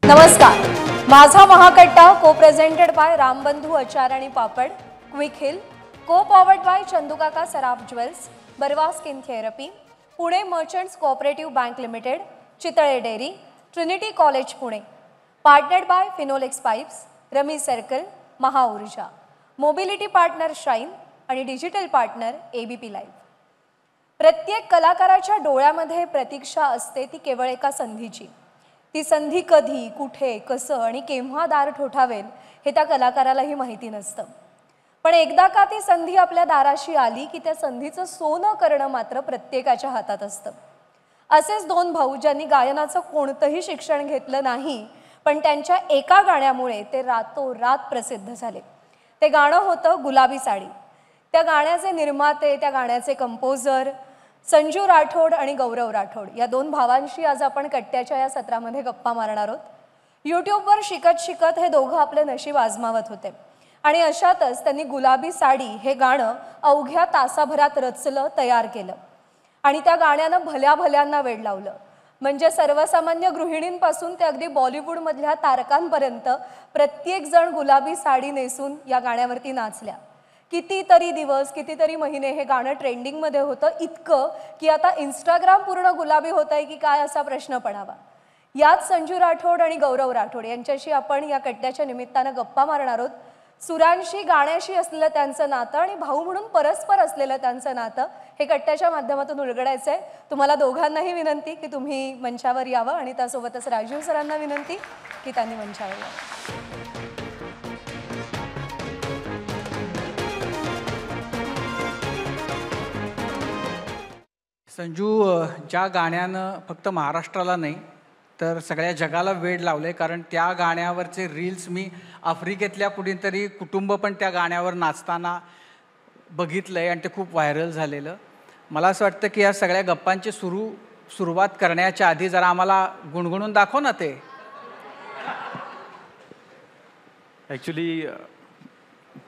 नमस्कार. माझा महाकट्टा को प्रेझेंटेड बाय रामबंधू अचार आणि पापड, quick heal, co powered by Chandukaka Saraf jewels, Barve skin therapy, Pune merchants cooperative bank limited, Chitale dairy, Trinity college Pune, partnered by Finolex pipes, rummy circle, Mahaurja, mobility partner Shine आणि digital partner ABP live. प्रत्येक कलाकाराच्या डोळ्यामध्ये प्रतीक्षा असते ती केवळ एका संधीची. ती संधी कधी, कुठे, कसं आणि केव्हा दार ठोठावेल हे त्या कलाकारालाही माहिती नसतं. पण एकदा का ती संधी आपल्या दाराशी आली की त्या संधीचं सोनं करणं मात्र प्रत्येकाच्या हातात असतं. असेच दोन भाऊ ज्यांनी गायनाचं कोणतंही शिक्षण घेतलं नाही, पण त्यांच्या एका गाण्यामुळे ते रातोरात प्रसिद्ध झाले. ते गाणं होतं गुलाबी साडी. त्या गाण्याचे निर्माते, त्या गाण्याचे कंपोजर संजू राठोड आणि गौरव राठोड या दोन भावांशी आज आपण कट्ट्याच्या या सत्रामध्ये गप्पा मारणार आहोत. यूट्यूबवर शिकत शिकत हे दोघं आपले नशीब आजमावत होते आणि अशातच त्यांनी गुलाबी साडी हे गाणं अवघ्या तासाभरात रचलं, तयार केलं आणि त्या गाण्यानं भल्या भल्यांना वेड लावलं. म्हणजे सर्वसामान्य गृहिणींपासून ते अगदी बॉलिवूडमधल्या तारकांपर्यंत प्रत्येक जण गुलाबी साडी नेसून या गाण्यावरती नाचल्या. कितीतरी दिवस, कितीतरी महिने हे गाणं ट्रेंडिंगमध्ये होतं, इतकं की आता इंस्टाग्राम पूर्ण गुलाबी होत आहे की काय असा प्रश्न पडावा. याच संजू राठोड आणि गौरव राठोड यांच्याशी आपण या कट्ट्याच्या निमित्तानं गप्पा मारणार आहोत. सुरांशी, गाण्याशी असलेलं त्यांचं नातं आणि भाऊ म्हणून परस्पर असलेलं त्यांचं नातं हे कट्ट्याच्या माध्यमातून उलगडायचं आहे. तुम्हाला दोघांनाही विनंती की तुम्ही मंचावर यावं आणि त्यासोबतच राजीव सरांना विनंती की त्यांनी मंचावर यावं. संजू, ज्या गाण्यानं फक्त महाराष्ट्राला नाही तर सगळ्या जगाला वेड लावले, कारण त्या गाण्यावरचे रील्स मी आफ्रिकेतल्या कुठेतरी कुटुंब पण त्या गाण्यावर नाचताना बघितलं आहे आणि ते खूप व्हायरल झालेलं. मला असं वाटतं की या सगळ्या गप्पांची सुरुवात करण्याच्या आधी जरा आम्हाला गुणगुणून दाखव ना ते. ॲक्च्युली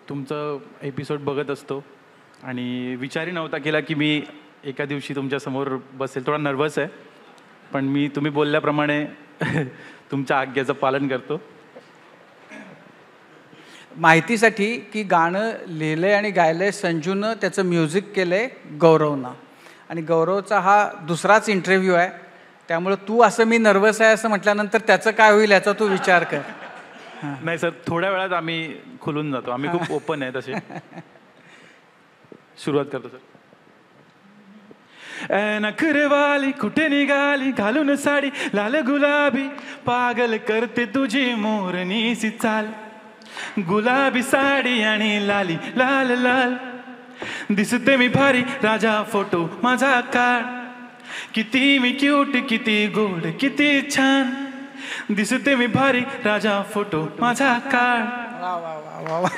तुमचं एपिसोड बघत असतो आणि विचारही नव्हता केला की मी एका दिवशी तुमच्यासमोर बसेल. थोडा नर्वस आहे, पण मी तुम्ही बोलल्याप्रमाणे तुमच्या आज्ञेचं पालन करतो. माहितीसाठी की गाणं लिहिलंय आणि गायलंय संजूनं, त्याचं म्युझिक केलंय गौरवनं आणि गौरवचा हा दुसराच इंटरव्ह्यू आहे. त्यामुळे तू असं मी नर्वस आहे असं म्हटल्यानंतर त्याचं काय होईल याचा तू विचार कर. नाही सर, थोड्या वेळात आम्ही खुलून जातो, आम्ही खूप ओपन आहे तसे. सुरुवात करतो सर. नखरेवाली कुठे निघाली घालून साडी लाल गुलाबी, पागल करते तुझी मोरनीसी चाल. गुलाबी साडी आणि लाली लाल लाल, दिसते मी भारी राजा फोटो माझा काढ. किती मी क्यूट, किती गोड, किती छान, दिसते मी भारी राजा फोटो माझा काढ. वा वा वा वा.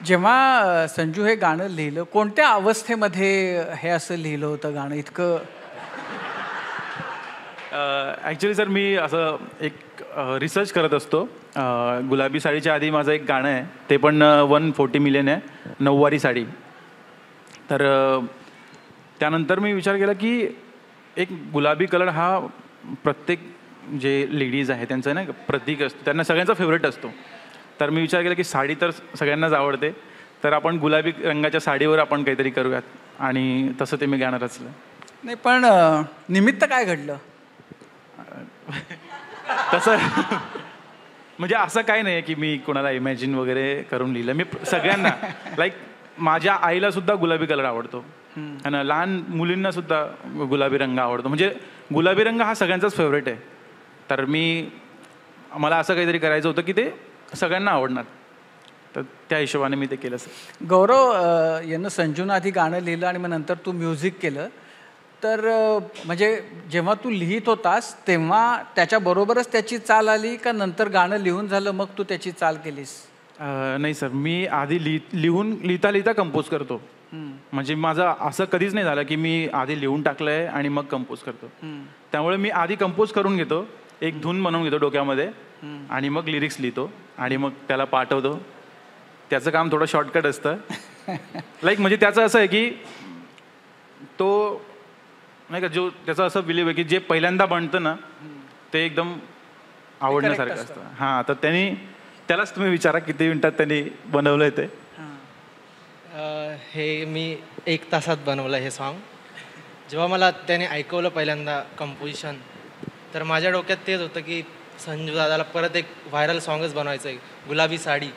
जेव्हा संजू हे गाणं लिहिलं, कोणत्या अवस्थेमध्ये हे असं लिहिलं होतं गाणं इतकं? ॲक्च्युली सर, मी असं एक रिसर्च करत असतो. गुलाबी साडीच्या आधी माझं एक गाणं आहे, ते पण 140 मिलियन आहे, नऊवारी साडी. तर त्यानंतर मी विचार केला की एक गुलाबी कलर हा प्रत्येक जे लेडीज आहे त्यांचं ना प्रतीक असतो, त्यांना सगळ्यांचा फेवरेट असतो. तर मी विचार केला की साडी तर सगळ्यांनाच आवडते, तर आपण गुलाबी रंगाच्या साडीवर आपण काहीतरी करूयात, आणि तसं ते मी गाणं रचलं. नाही, पण निमित्त काय घडलं? तसं म्हणजे असं काय नाही की मी कोणाला इमॅजिन वगैरे करून लिहिलं. मी सगळ्यांना लाईक माझ्या आईला सुद्धा गुलाबी कलर आवडतो आणि लहान मुलींना सुद्धा गुलाबी रंग आवडतो. म्हणजे गुलाबी रंग हा सगळ्यांचाच फेवरेट आहे. तर मला असं काहीतरी करायचं होतं की ते सगळ्यांना आवडणार, तर त्या हिशोबाने मी ते केलं. सर, गौरव यानं संजूनं आधी गाणं लिहिलं आणि मग नंतर तू म्युझिक केलं, तर म्हणजे जेव्हा तू लिहित होतास तेव्हा त्याच्याबरोबरच त्याची चाल आली का नंतर गाणं लिहून झालं मग तू त्याची चाल केलीस? नाही सर, मी आधी लिहिता लिहिता कंपोज करतो. म्हणजे माझं असं कधीच नाही झालं की मी आधी लिहून टाकलं आहे आणि मग कंपोज करतो. त्यामुळे मी आधी कंपोज करून घेतो, एक धून बनवून घेतो डोक्यामध्ये, आणि मग लिरिक्स लिहितो आणि मग त्याला पाठवतो. त्याचं काम थोडं शॉर्टकट असतं. लाईक म्हणजे त्याचं असं आहे की तो नाही का, जो त्याचा असं बिलीव आहे की जे पहिल्यांदा बनतं ना ते एकदम आवडण्यासारखं असतं. हां, तर त्यालाच तुम्ही विचारा किती मिनिटात त्यांनी बनवलं आहे ते. हे मी 1 तासात बनवलं हे सॉन्ग. जेव्हा मला त्याने ऐकवलं पहिल्यांदा कंपोजिशन, तर माझ्या डोक्यात तेच होतं की संजू दादाला परत एक व्हायरल सॉन्गच बनवायचं आहे, गुलाबी साडी.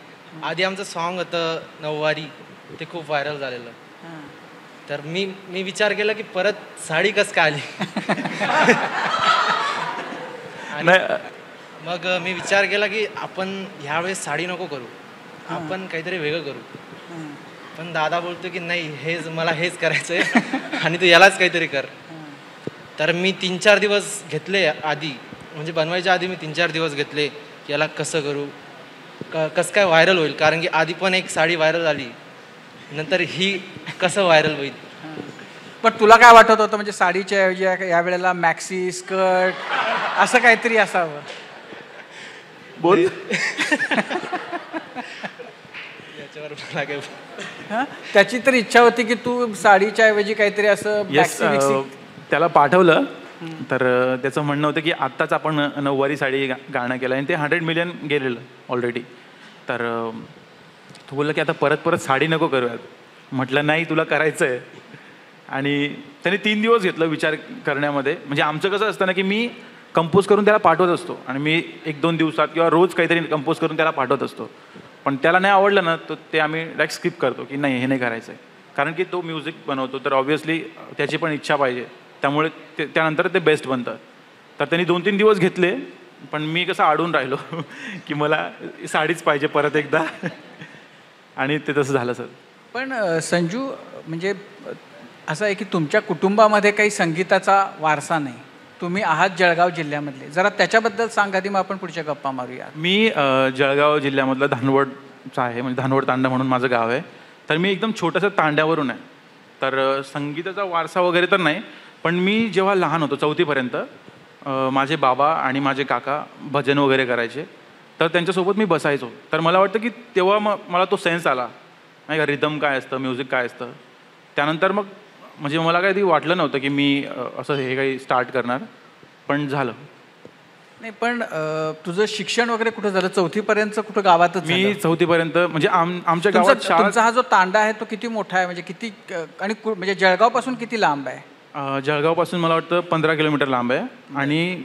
आधी आमचं सॉन्ग होतं नऊवारी, ते खूप व्हायरल झालेलं. तर मी विचार केला की परत साडी कसं काय आली. आणि मग मी विचार केला की आपण ह्यावेळेस साडी नको करू, आपण काहीतरी वेगळं करू. पण दादा बोलतो की नाही, मला हेच करायचं आहे आणि तू यालाच काहीतरी कर. तर मी 3-4 दिवस घेतले आधी, म्हणजे बनवायच्या आधी मी 3-4 दिवस घेतले की याला कसं करू, कसं काय व्हायरल होईल. कारण की आधी पण एक साडी व्हायरल झाली, नंतर ही कसं व्हायरल होईल. पण तुला काय वाटत होतं, म्हणजे साडीच्या ऐवजी या वेळेला मॅक्सी स्कर्ट असं काहीतरी असावं? बोल. याच्यावर मला काय. हां, त्याची तर इच्छा होती की तू साडीच्या ऐवजी काहीतरी असं त्याला पाठवलं. तर त्याचं म्हणणं होतं की आत्ताच आपण नऊवारी साडी गाणं केलं आणि ते 100 मिलियन गेलेलं ऑलरेडी. तर तो बोलला की आता परत साडी नको करूयात. म्हटलं नाही, तुला करायचं आहे. आणि त्याने 3 दिवस घेतलं विचार करण्यामध्ये. म्हणजे आमचं कसं असतं ना की मी कंपोज करून त्याला पाठवत असतो आणि मी 1-2 दिवसात किंवा रोज काहीतरी कंपोज करून त्याला पाठवत असतो. पण त्याला नाही आवडलं ना, तर ते आम्ही डायरेक्ट स्किप करतो की नाही, हे नाही करायचं आहे. कारण की तो म्युझिक बनवतो, तर ऑब्व्हियसली त्याची पण इच्छा पाहिजे. त्यामुळे त्यानंतर ते बेस्ट बनतं. तर त्यांनी 2-3 दिवस घेतले, पण मी कसं अडून राहिलो की मला साडीच पाहिजे परत एकदा. आणि ते तसं झालं सर. पण संजू, म्हणजे असं आहे की तुमच्या कुटुंबामध्ये काही संगीताचा वारसा नाही. तुम्ही आहात जळगाव जिल्ह्यामधले, जरा त्याच्याबद्दल सांगा आधी, मग आपण पुढच्या गप्पा मारूया. मी जळगाव जिल्ह्यामधलं धानवडचा आहे, म्हणजे धानवड तांडा म्हणून माझं गाव आहे. तर मी एकदम छोटंसं तांड्यावरून आहे. तर संगीताचा वारसा वगैरे तर नाही, पण मी जेव्हा लहान होतो 4थीपर्यंत माझे बाबा आणि माझे काका भजन वगैरे करायचे, तर त्यांच्यासोबत मी बसायचो. तर मला वाटतं की तेव्हा मला तो सेन्स आला नाही का, रिदम काय असतं, म्युझिक काय असतं. त्यानंतर मग म्हणजे मला काही वाटलं नव्हतं की मी असं हे काही स्टार्ट करणार, पण झालं. नाही, पण तुझं शिक्षण वगैरे कुठं झालं? 4थीपर्यंत कुठं गावातच? मी 4थीपर्यंत म्हणजे आमच्या गावात शाळा. तुमचा हा जो तांडा आहे तो किती मोठा आहे, म्हणजे किती, आणि म्हणजे जळगावपासून किती लांब आहे? जळगावपासून मला वाटतं 15 किलोमीटर लांब आहे. आणि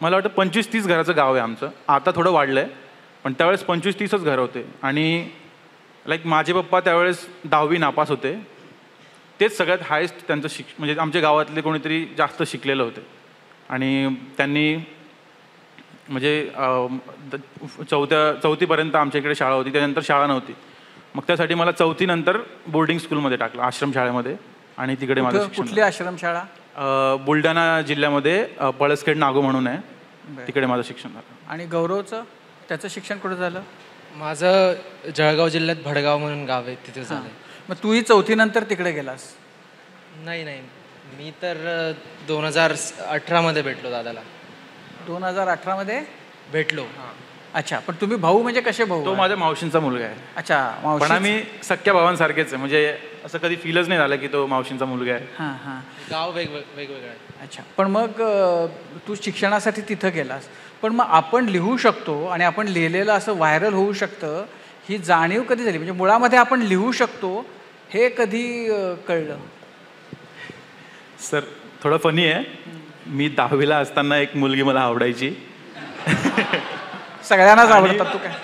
मला वाटतं 25-30 घराचं गाव आहे आमचं. आता थोडं वाढलं आहे, पण त्यावेळेस 25-30च घरं होते. आणि लाईक माझे पप्पा त्यावेळेस 10वी नापास होते. तेच सगळ्यात हायेस्ट त्यांचं म्हणजे आमच्या गावातले कोणीतरी जास्त शिकलेलं होते. आणि त्यांनी म्हणजे 4थीपर्यंत आमच्या इकडे शाळा होती, त्यानंतर शाळा नव्हती. मग त्यासाठी मला 4थी नंतर बोर्डिंग स्कूलमध्ये टाकलं, आश्रमशाळेमध्ये. आणि तिकडे माझं शिक्षण. कुठली आश्रमशाळा? बुलढाणा जिल्ह्यामध्ये पळसखेड नागो म्हणून आहे, तिकडे माझं शिक्षण झालं. आणि गौरवचं, त्याचं शिक्षण कुठं झालं? माझं जळगाव जिल्ह्यात भडगाव म्हणून गाव आहे, तिथे झालं. मग तूही 4थी नंतर तिकडे गेलास? नाही, मी तर 2018मध्ये भेटलो दादाला. 2018मध्ये भेटलो. अच्छा, पण तुम्ही भाऊ म्हणजे कसे भाऊ? तो माझ्या मावशींचा मुलगा आहे. अच्छा, पण आम्ही सख्या भावांसारखेच आहे, म्हणजे असं कधी फीलच नाही झालं की तो मावशींचा मुलगा आहे. हां हां. गाव वेगवेगळं आहे. अच्छा, पण मग तू शिक्षणासाठी तिथं गेलास, पण मग आपण लिहू शकतो आणि आपण लिहिलेलं असं व्हायरल होऊ शकतं, ही जाणीव कधी झाली? म्हणजे मुळामध्ये आपण लिहू शकतो हे कधी कळलं? सर थोडं फनी आहे. मी 10वीला असताना एक मुलगी मला आवडायची. सगळ्यांनाच आवडतात, तू काय.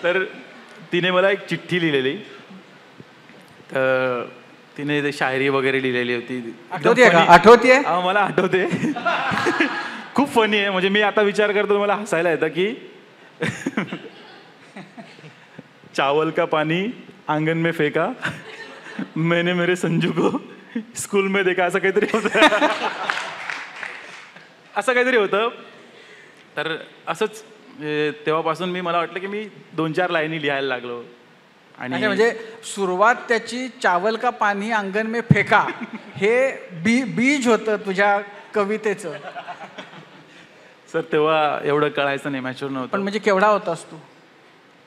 तर तिने मला एक चिठ्ठी लिहिलेली. तर तिने ते शायरी वगैरे लिहिलेली होती. आठवते? मला आठवते. खूप फनी आहे. म्हणजे मी आता विचार करतो, मला हसायला येतं की चावल का पानी आंगन में फेका, मैंने मेरे संजू को स्कूल में देखा, असं काहीतरी होतं. असं काहीतरी होतं. तर असंच तेव्हापासून मला वाटलं की मी 2-4 लाईनी लिहायला लागलो. आणि म्हणजे सुरुवात त्याची चावल का पाणी अंगण में फेका हे बीज होतं तुझ्या कवितेचं. सर तेव्हा एवढं कळायचं नाही, मॅच्युअर नव्हतं. पण म्हणजे केवढा होतास तू?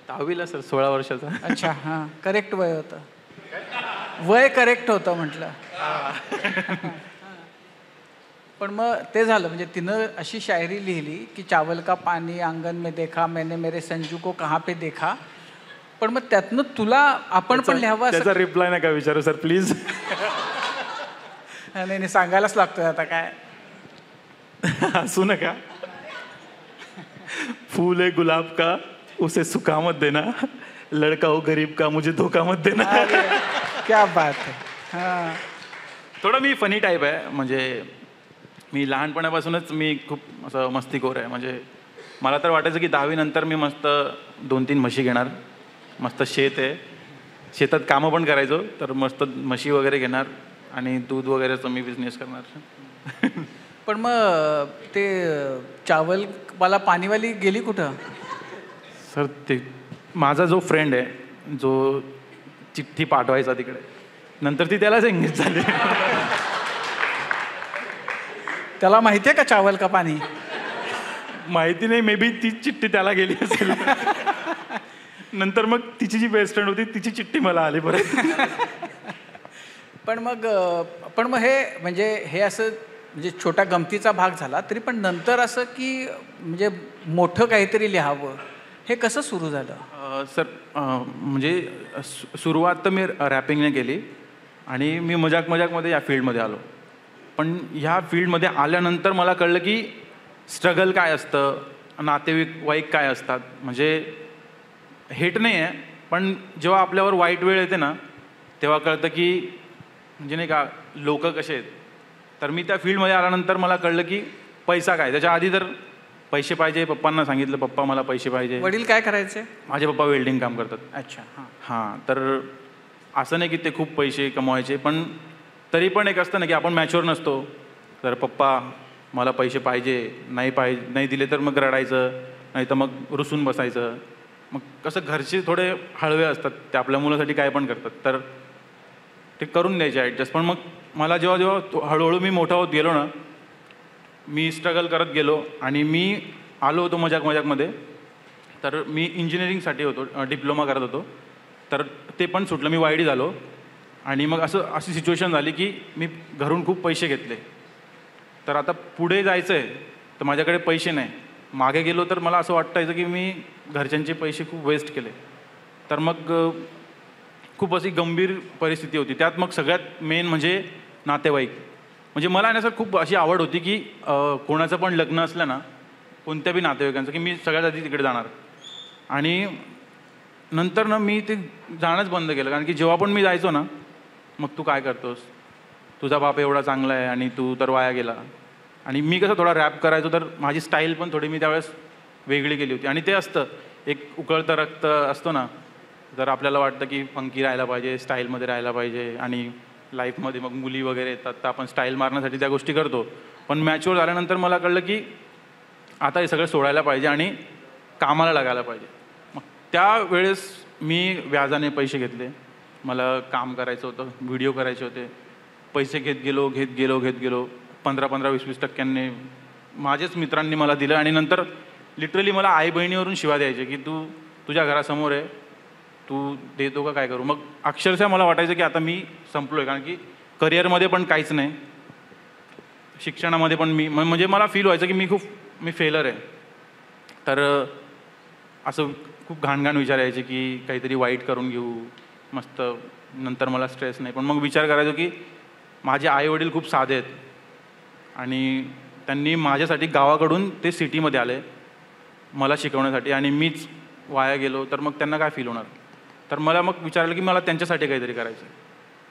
10वीला सर, 16 वर्षाचा. अच्छा, हां, करेक्ट वय होतं. वय करेक्ट होतं म्हटलं. पण मग ते झालं म्हणजे तिनं अशी शायरी लिहिली की चावल का पानी आंगन में देखा मैंने मेरे संजू को कहाँ पे देखा. पण मग त्यातनं तुला आपण पण लिहावं असं. त्याचा रिप्लाय नका विचारू सर प्लीज. नाही नाही, सांगायलाच लागतोय आता काय. हसू नका. फूल है गुलाब का उसे सुखा मत देना, लड़का हो गरीब का मुझे धोखा मत देना. क्या बात आहे. हां, थोडं मी फनी टाईप आहे. म्हणजे मी लहानपणापासूनच मी खूप असं मस्तीखोर आहे. म्हणजे मला तर वाटायचं की 10वी नंतर मी मस्त 2-3 म्हशी घेणार. मस्त शेत आहे, शेतात कामं पण करायचो. तर मस्त म्हशी वगैरे घेणार आणि दूध वगैरेचा मी बिझनेस करणार. पण मग ते चावल मला पाणीवाली गेली कुठं? सर ते माझा जो फ्रेंड आहे जो चिठ्ठी पाठवायचा तिकडे, नंतर ती त्यालाच एंगेज झाली. त्याला माहिती आहे का चावल का पाणी? माहिती नाही, मे बी ती चिठ्ठी त्याला गेली असेल. नंतर मग तिची जी बेस्ट फ्रेंड होती तिची चिठ्ठी मला आली परत. पण मग हे म्हणजे हे असं म्हणजे छोटा गमतीचा भाग झाला, तरी पण नंतर असं की म्हणजे मोठं काहीतरी लिहावं हे कसं सुरू झालं? सर म्हणजे सुरुवात तर मी रॅपिंगने केली आणि मी मजाकमध्ये या फील्डमध्ये आलो. पण ह्या फील्डमध्ये आल्यानंतर मला कळलं की स्ट्रगल काय असतं, नातेवाईक काय असतात. म्हणजे हेट नाही आहे, पण जेव्हा आपल्यावर वाईट वेळ येते ना तेव्हा कळतं की म्हणजे नाही का लोक कसे आहेत. तर मी त्या फील्डमध्ये आल्यानंतर मला कळलं की पैसा काय. त्याच्या आधी तर पैसे पाहिजे, पप्पांना सांगितलं पप्पा मला पैसे पाहिजे. वडील काय करायचे? माझे पप्पा वेल्डिंग काम करतात. अच्छा. हां हां, तर असं नाही की ते खूप पैसे कमवायचे, पण तरी पण एक असतं ना की आपण मॅच्युअर नसतो. तर पप्पा मला पैसे पाहिजे, नाही दिले तर मग रडायचं, नाही तर मग रुसून बसायचं. मग कसं घरचे थोडे हळवे असतात, ते आपल्या मुलासाठी काय पण करतात, तर ते करून द्यायचे ॲडजस्ट. पण मग मला जेव्हा हळूहळू मी मोठा होत गेलो ना, मी स्ट्रगल करत गेलो आणि मी आलो होतो मजाकमध्ये. तर मी इंजिनिअरिंगसाठी होतो, डिप्लोमा करत होतो. तर ते पण सुटलं, मी वायडी झालो. आणि मग अशी सिच्युएशन झाली की मी घरून खूप पैसे घेतले. तर आता पुढे जायचं आहे तर माझ्याकडे पैसे नाही. मागे गेलो तर मला असं वाटायचं की मी घरच्यांचे पैसे खूप वेस्ट केले. तर मग खूप अशी गंभीर परिस्थिती होती. त्यात मग सगळ्यात मेन म्हणजे नातेवाईक. म्हणजे मला ना सर खूप अशी आवड होती की कोणाचं पण लग्न असलं ना, कोणत्या बी नातेवाईकांचं, की मी सगळ्यात आधी तिकडे जाणार. आणि नंतर ना मी ते जाणंच बंद केलं. कारण की जेव्हा पण मी जायचो ना, मग तू काय करतोस, तुझा बाप एवढा चांगला आहे आणि तू तर वाया गेला. आणि मी कसं थोडा रॅप करायचो, तर माझी स्टाईल पण थोडी मी त्यावेळेस वेगळी केली होती. आणि ते असतं एक उकळतं रक्त असतो ना, जर आपल्याला वाटतं की फंकी राहायला पाहिजे, स्टाईलमध्ये राहायला पाहिजे आणि लाईफमध्ये मग मुली वगैरे येतात तर आपण स्टाईल मारण्यासाठी त्या गोष्टी करतो. पण मॅच्युअर झाल्यानंतर मला कळलं की आता हे सगळं सोडायला पाहिजे आणि कामाला लागायला पाहिजे. मग त्यावेळेस मी व्याजाने पैसे घेतले. मला काम करायचं होतं, व्हिडिओ करायचे होते. पैसे घेत गेलो 15-20% माझेच मित्रांनी मला दिलं. आणि नंतर लिटरली मला आई बहिणीवरून शिवा द्यायचे की तू तुझ्या घरासमोर आहे, तू देतो का काय करू. मग अक्षरशः मला वाटायचं की आता मी संपलो आहे. कारण की करिअरमध्ये पण काहीच नाही, शिक्षणामध्ये पण मी म्हणजे मला फील व्हायचं की मी फेलर आहे. तर असं खूप घाण विचार यायचे की काहीतरी वाईट करून घेऊ मस्त, नंतर मला स्ट्रेस नाही. पण मग विचार करायचो की माझे आईवडील खूप साधे आहेत आणि त्यांनी माझ्यासाठी गावाकडून ते सिटीमध्ये आले मला शिकवण्यासाठी, आणि मीच वाया गेलो तर मग त्यांना काय फील होणार. तर मला मग विचारलं की मला त्यांच्यासाठी काहीतरी करायचं.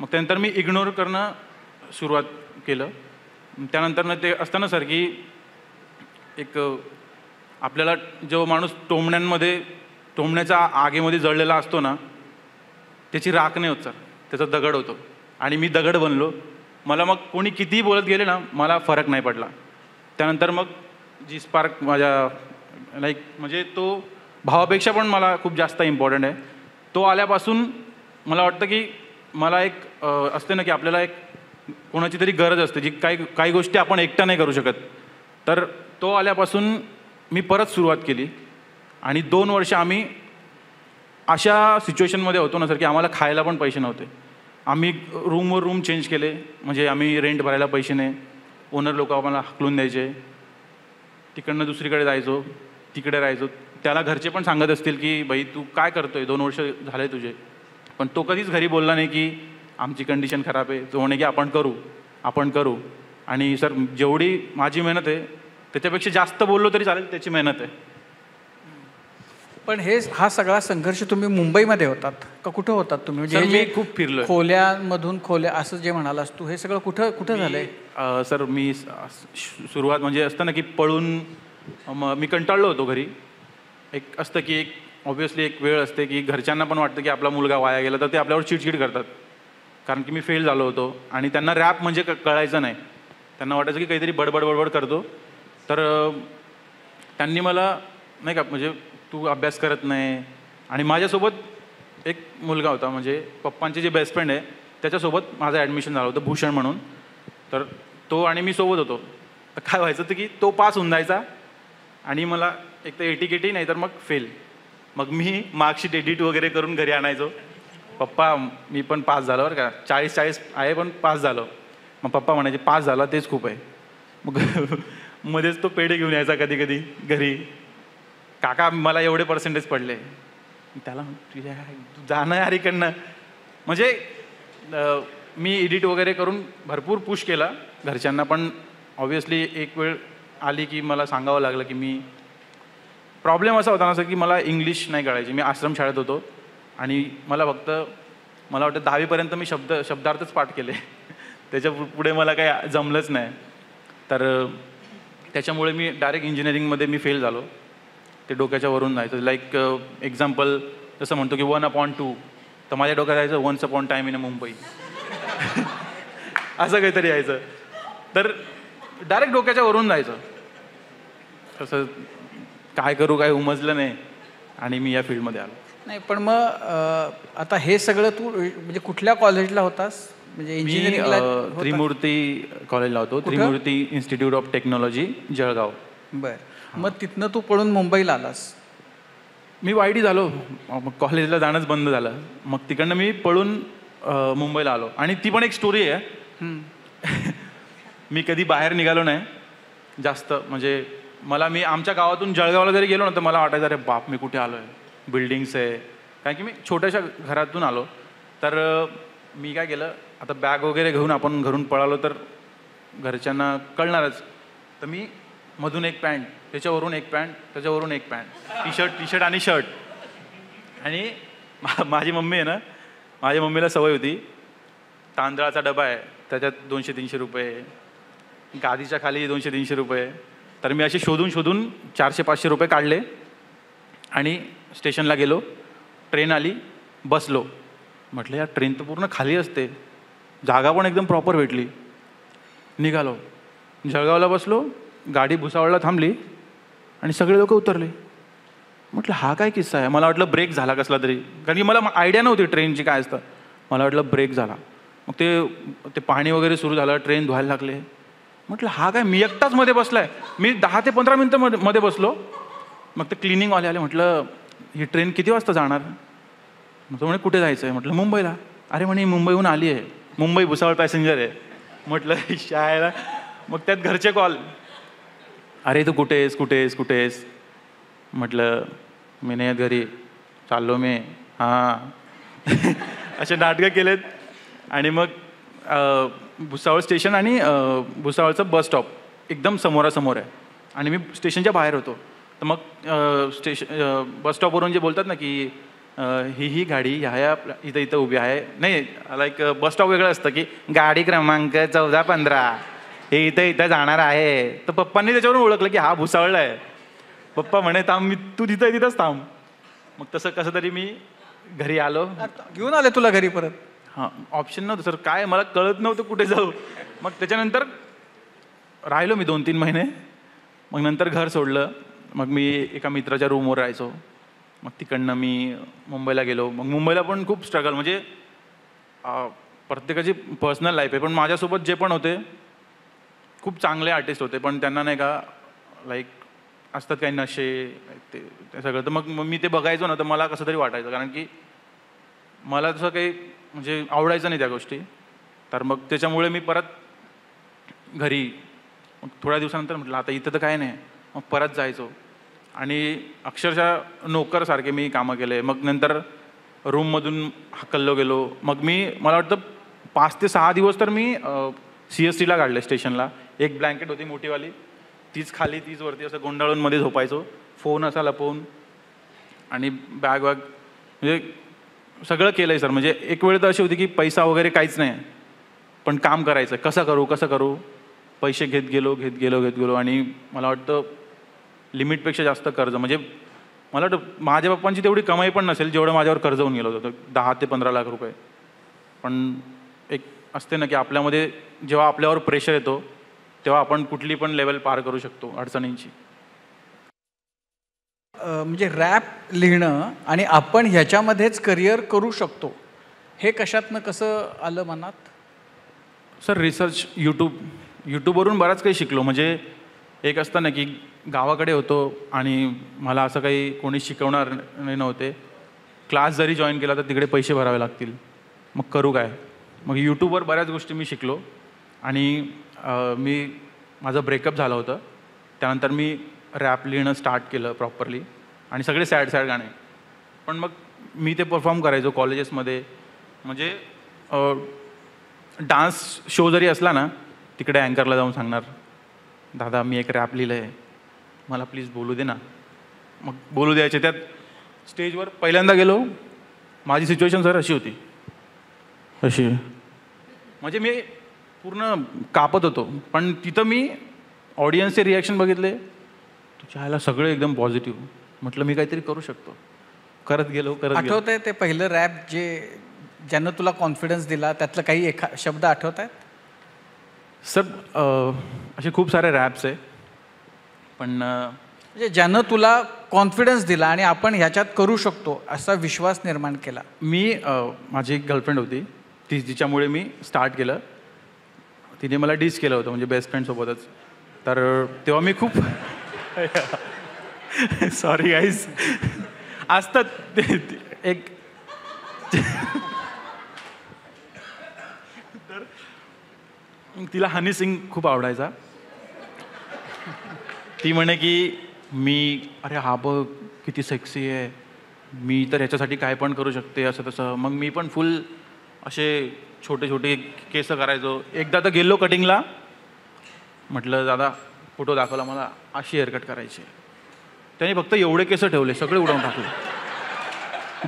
मग त्यानंतर मी इग्नोर करणं सुरुवात केलं. त्यानंतर ते असतं ना सर की एक आपल्याला जो माणूस टोमण्याच्या आगीमध्ये जळलेला असतो ना, त्याची राख नाही होत सर, त्याचा दगड होतो. आणि मी दगड बनलो. मला मग कोणी कितीही बोलत गेले ना, मला फरक नाही पडला. त्यानंतर मग जी स्पार्क माझ्या म्हणजे तो भावापेक्षा पण मला खूप जास्त इम्पॉर्टंट आहे. तो आल्यापासून मला वाटतं की मला एक असते ना की आपल्याला एक कोणाची तरी गरज असते जी काही गोष्टी आपण एकटा नाही करू शकत. तर तो आल्यापासून मी परत सुरुवात केली. आणि 2 वर्ष आम्ही अशा सिच्युएशनमध्ये होतो ना सर की आम्हाला खायला पण पैसे नव्हते. आम्ही रूमवर रूम चेंज केले, म्हणजे आम्ही रेंट भरायला पैसे नाही, ओनर लोक आम्हाला हाकलून द्यायचे, तिकडनं दुसरीकडे जायचो, तिकडे राहायचो. त्याला घरचे पण सांगत असतील की बाई तू काय करतोय, 2 वर्ष झाले तुझे, पण तो कधीच घरी बोलला नाही की आमची कंडिशन खराब आहे. तो म्हणे की आपण करू. आणि सर जेवढी माझी मेहनत आहे त्याच्यापेक्षा जास्त बोललो तरी चालेल, त्याची मेहनत आहे. पण हा सगळा संघर्ष तुम्ही मुंबईमध्ये होतात का कुठं होतात तुम्ही? सर, मी खूप फिरलोय. खोल्यामधून खोल्या असं जे म्हणालास तू, हे सगळं कुठं झालंय? सर मी सुरुवात म्हणजे असतं ना की पळून मी कंटाळलो होतो घरी. एक असतं की एक ऑब्व्हियसली एक वेळ असते की घरच्यांना पण वाटतं की आपला मुलगा वाया गेला, तर ते आपल्यावर चिडचिड करतात. कारण की मी फेल झालो होतो आणि त्यांना रॅप म्हणजे कळायचं नाही. त्यांना वाटायचं की काहीतरी बडबड करतो. तर त्यांनी मला नाही का म्हणजे तू अभ्यास करत नाही. आणि माझ्यासोबत एक मुलगा होता, म्हणजे पप्पांचे जे बेस्ट फ्रेंड आहे त्याच्यासोबत माझं ॲडमिशन झालं होतं, भूषण म्हणून. तर तो आणि मी सोबत होतो. तर काय व्हायचं होतं की तो पास होऊन जायचा आणि मला एक तर 80 नाही तर मग फेल. मग मी मार्कशीट एडिट वगैरे करून घरी आणायचो. पप्पा मी पण पास झालो बरं का, 40 आहे पण पास झालो. मग पप्पा म्हणायचे पास झाला तेच खूप आहे. मग मध्येच तो पेढे घेऊन यायचा कधी कधी घरी, काका मला एवढे पर्सेंटेज पडले. त्याला तुझ्या तू जाणं यार इकडनं. म्हणजे मी एडिट वगैरे करून भरपूर पुश केला घरच्यांना. पण ऑब्व्हियसली एक वेळ आली की मला सांगावं लागलं की मी प्रॉब्लेम असा होता ना सर की मला इंग्लिश नाही कळायची. मी आश्रमशाळेत होतो आणि मला वाटतं 10वीपर्यंत मी शब्दार्थच पाठ केले. त्याच्या पुढे मला काही जमलंच नाही. तर त्याच्यामुळे मी डायरेक्ट इंजिनिअरिंगमध्ये मी फेल झालो. ते डोक्याच्या वरून जायचं. लाईक एक्झाम्पल जसं म्हणतो की 1/2, तर माझ्या डोक्यात यायचं 1 अपॉन टाईम इन मुंबई असं काहीतरी यायचं. तर डायरेक्ट डोक्याच्या वरून जायचं. तसं काय करू काय उमजलं नाही आणि मी या फील्डमध्ये आलो. नाही पण मग आता हे सगळं तू म्हणजे कुठल्या कॉलेजला होतास? म्हणजे इंजिनिअरिंगला? त्रिमूर्ती कॉलेजला होतो. त्रिमूर्ती इन्स्टिट्यूट ऑफ टेक्नॉलॉजी, जळगाव. बरं. मग तिथनं तू पळून मुंबईला आलास? मी वाईडी झालो, मग कॉलेजला जाणंच बंद झालं. मग तिकडनं मी पळून मुंबईला आलो. आणि ती पण एक स्टोरी आहे. मी कधी बाहेर निघालो नाही जास्त. म्हणजे मी आमच्या गावातून जळगावला जरी गेलो ना तर मला वाटायचं अरे बाप मी कुठे आलो आहे, बिल्डिंग्स आहे. कारण की मी छोट्याशा घरातून आलो. तर मी काय केलं, आता बॅग वगैरे घेऊन आपण घरून पळालो तर घरच्यांना कळणारच. तर मी मधून एक पॅन्ट, त्याच्यावरून एक पॅन्ट, त्याच्यावरून एक पॅन्ट, टी शर्ट आणि शर्ट. आणि माझी मम्मी आहे ना, माझ्या मम्मीला सवय होती, तांदळाचा डबा आहे त्याच्यात 200-300 रुपये, गादीच्या खाली 200-300 रुपये. तर मी असे शोधून 400-500 रुपये काढले आणि स्टेशनला गेलो. ट्रेन आली, बसलो. म्हटलं यार ट्रेन तर पूर्ण खाली असते, जागा पण एकदम प्रॉपर भेटली. निघालो, जळगावला बसलो. गाडी भुसावळला थांबली आणि सगळे लोक उतरले. म्हटलं हा काय किस्सा आहे. मला वाटलं ब्रेक झाला कसला तरी, कारण की मला आयडिया नव्हती ट्रेनची काय असतं. मला वाटलं ब्रेक झाला. मग ते पाणी वगैरे सुरू झालं, ट्रेन धुवायला लागले. म्हटलं हा काय, मी एकटाच मध्ये बसलाय. मी 10 ते 15 मिनटं मध्ये बसलो. मग ते क्लिनिंगवाले आले. म्हटलं ही ट्रेन किती वाजता जाणार? मग तो म्हणे कुठे जायचं आहे? म्हटलं मुंबईला. अरे म्हणे मुंबईहून आली आहे, मुंबई भुसावळ पॅसेंजर आहे. म्हटलं शाळेला. मग त्यात घरचे कॉल, अरे तू कुठे आहेस? म्हटलं मी नाही घरी चाललो मी. हां असे नाटकं केलेत. आणि मग भुसावळ स्टेशन आणि भुसावळचं बस स्टॉप एकदम समोरासमोर आहे आणि मी स्टेशनच्या बाहेर होतो. तर मग बस स्टॉपवरून जे बोलतात ना की ही गाडी ह्या इथं उभी आहे, नाही लाईक बस स्टॉप वेगळं असतं की गाडी क्रमांक 14-15 हे इथं जाणार आहे. तर पप्पांनी त्याच्यावरून ओळखलं की हा भुसावळला आहे. पप्पा म्हणे थांब, तू तिथंच थांब. मग तसं कसं तरी मी घरी आलो. घेऊन आले तुला घरी परत? हां, ऑप्शन नव्हतं सर, काय मला कळत नव्हतं कुठे जाऊ. मग त्याच्यानंतर राहिलो मी 2-3 महिने. मग नंतर घर सोडलं. मग मी एका मित्राच्या रूमवर राहायचो. मग तिकडनं मी मुंबईला गेलो. मग मुंबईला पण खूप स्ट्रगल, म्हणजे प्रत्येकाची पर्सनल लाईफ आहे. पण माझ्यासोबत जे पण होते खूप चांगले आर्टिस्ट होते, पण त्यांना नाही का लाईक असतात काही नशे ते सगळं. तर मग मी ते बघायचो ना तर मला कसं तरी वाटायचं, कारण की मला तसं काही म्हणजे आवडायचं नाही त्या गोष्टी. तर मग त्याच्यामुळे मी परत घरी मग थोड्या दिवसानंतर म्हटलं आता इथं तर काय नाही, मग परत जायचो आणि अक्षरशः नोकरसारखे मी कामं केले. मग नंतर रूममधून हकललो गेलो. मग मला वाटतं 5 ते 6 दिवस तर मी CSTला काढले स्टेशनला. एक ब्लँकेट होती मोठीवाली, तीच खाली तीच वरती असं गोंडाळूनमध्ये झोपायचो, फोन असा लपवून आणि बॅग म्हणजे सगळं केलं आहे सर. म्हणजे एक वेळ तर अशी होती की पैसा वगैरे काहीच नाही, पण काम करायचं, कसं करू पैसे घेत गेलो आणि मला वाटतं लिमिटपेक्षा जास्त कर्ज. म्हणजे मला वाटतं माझ्या पप्पांची तेवढी कमाई पण नसेल जेवढं माझ्यावर कर्ज होऊन गेलं होतं, 10 ते 15 लाख रुपये. पण एक असते ना की आपल्यामध्ये जेव्हा आपल्यावर प्रेशर येतो तेव्हा आपण कुठली पण लेवल पार करू शकतो अडचणींची. म्हणजे रॅप लिहिणं आणि आपण ह्याच्यामध्येच करिअर करू शकतो हे कशातनं कसं आलं मनात? सर रिसर्च, यूट्यूबवरून बराच काही शिकलो. म्हणजे एक असतं ना की गावाकडे होतो आणि मला असं काही कोणी शिकवणार नव्हते. क्लास जरी जॉईन केला तर तिकडे पैसे भरावे लागतील, मग करू काय. मग यूट्यूबवर बऱ्याच गोष्टी मी शिकलो आणि माझं ब्रेकअप झालं होतं. त्यानंतर मी रॅप लिहिणं स्टार्ट केलं प्रॉपरली आणि सगळे सॅड गाणे. पण मग मी ते परफॉर्म करायचो कॉलेजेसमध्ये. म्हणजे डान्स शो जरी असला ना तिकडे अँकरला जाऊन सांगणार, दादा मी एक रॅप लिहिलं आहे, मला प्लीज बोलू दे ना. मग बोलू द्यायचे. त्यात स्टेजवर पहिल्यांदा गेलो, माझी सिच्युएशन सर अशी होती, अशी म्हणजे मी पूर्ण कापत होतो. पण तिथं मी ऑडियन्सचे रिॲक्शन बघितले, तुझ्या ह्याला सगळे एकदम पॉझिटिव्ह. म्हटलं मी काहीतरी करू शकतो. करत गेलो. आठवत आहे ते पहिलं रॅप ज्यानं तुला कॉन्फिडन्स दिला, त्यातलं काही शब्द आठवत आहेत? सर असे खूप सारे रॅप्स आहे, पण म्हणजे ज्यानं तुला कॉन्फिडन्स दिला आणि आपण ह्याच्यात करू शकतो असा विश्वास निर्माण केला. माझी एक गर्लफ्रेंड होती, तिच्यामुळे मी स्टार्ट केलं. तिने मला डिस केलं होतं, म्हणजे बेस्ट फ्रेंडसोबतच. तर तेव्हा मी खूप सॉरी गाईज असतात एक तर तिला हनी सिंग खूप आवडायचा. ती म्हणे की अरे हा बघ किती सेक्सी आहे, मी तर ह्याच्यासाठी काय पण करू शकते असं तसं. मग मी पण फुल असे छोटे केस करायचो. एकदा तर गेलो कटिंगला, म्हटलं दादा फोटो दाखवला मला, अशी हेअरकट करायची. त्याने फक्त एवढे केस ठेवले, सगळे उडवून टाकले.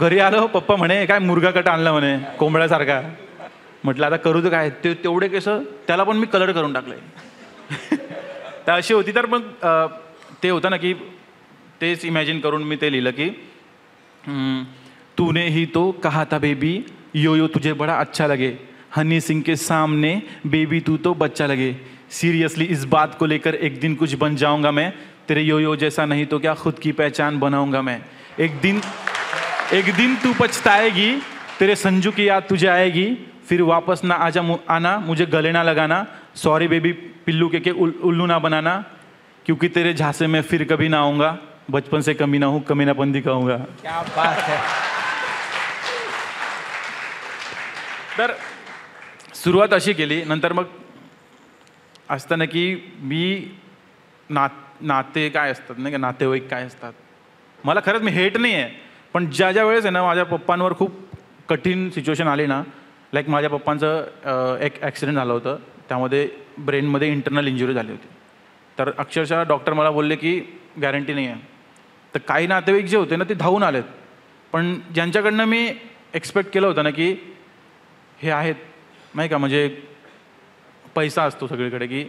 घरी आलो, पप्पा म्हणे काय मुर्गा कट आणला म्हणे कोंबड्यासारखा. म्हटलं आता करू तर काय, तेवढे केस त्याला पण मी कलर करून टाकले. तर अशी होती. तर मग ते होतं ना की तेच इमॅजिन करून मी ते लिहिलं की तूने ही तो कहा था बेबी, यो तुझे बड़ा अच्छा लगे, हनी सिंह के सामने बेबी तू तो बच्चा लगे, सीरियसली इस बात को लेकर एक दिन कुछ बन जाऊंगा मैं, तेरे यो जैसा नहीं तो क्या खुद की पहचान बनाऊंगा मैं, एक दिन तू पछताएगी, तेरे संजू की याद तुझे आएगी, फिर वापस ना आना मुझे गले ना लगाना, सॉरी बेबी पिल्लू के उल्लू ना बनाना, क्योंकि तेरे झांसे में फिर कभी ना आऊँगा, बचपन से कमी ना हूँ कमीनापन दिखाऊंगा. क्या बात है. तर सुरुवात अशी केली. नंतर मग असतं ना की मी नाते काय असतात नाही का, नातेवाईक काय असतात. मला खरंच मी हेट नाही आहे, पण ज्या वेळेस आहे ना माझ्या पप्पांवर खूप कठीण सिच्युएशन आली ना, लाईक माझ्या पप्पांचं एक ॲक्सिडेंट झालं होतं, त्यामध्ये ब्रेनमध्ये इंटरनल इंजुरी झाली होती. तर अक्षरशः डॉक्टर मला बोलले की गॅरंटी नाही आहे. तर काही नातेवाईक जे होते ना ते धावून आलेत, पण ज्यांच्याकडनं मी एक्सपेक्ट केलं होतं ना की हे आहेत नाही का, म्हणजे पैसा असतो सगळीकडे की